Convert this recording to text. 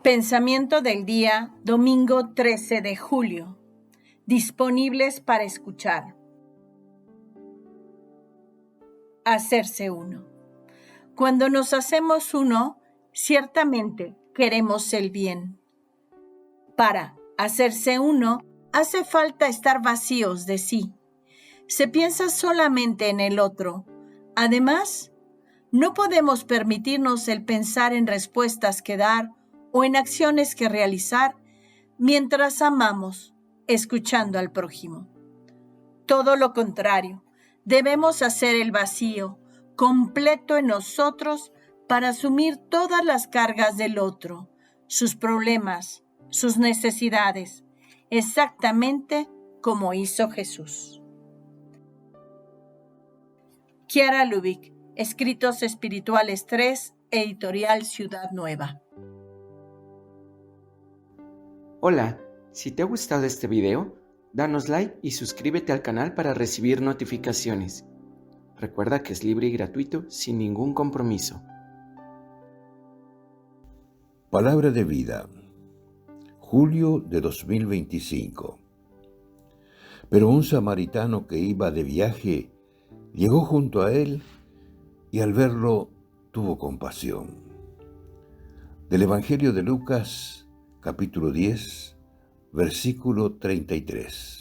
Pensamiento del día, domingo 13 de julio. Disponibles para escuchar. Hacerse uno. Cuando nos hacemos uno, ciertamente queremos el bien. Para hacerse uno, hace falta estar vacíos de sí. Se piensa solamente en el otro. Además, no podemos permitirnos el pensar en respuestas que dar o en acciones que realizar mientras amamos, escuchando al prójimo. Todo lo contrario, debemos hacer el vacío completo en nosotros para asumir todas las cargas del otro, sus problemas, sus necesidades, exactamente como hizo Jesús. Chiara Lubich, Escritos Espirituales 3, Editorial Ciudad Nueva. Hola, si te ha gustado este video, danos like y suscríbete al canal para recibir notificaciones. Recuerda que es libre y gratuito sin ningún compromiso. Palabra de vida, julio de 2025. Pero un samaritano que iba de viaje llegó junto a él y al verlo tuvo compasión. Del Evangelio de Lucas, capítulo 10, versículo 33.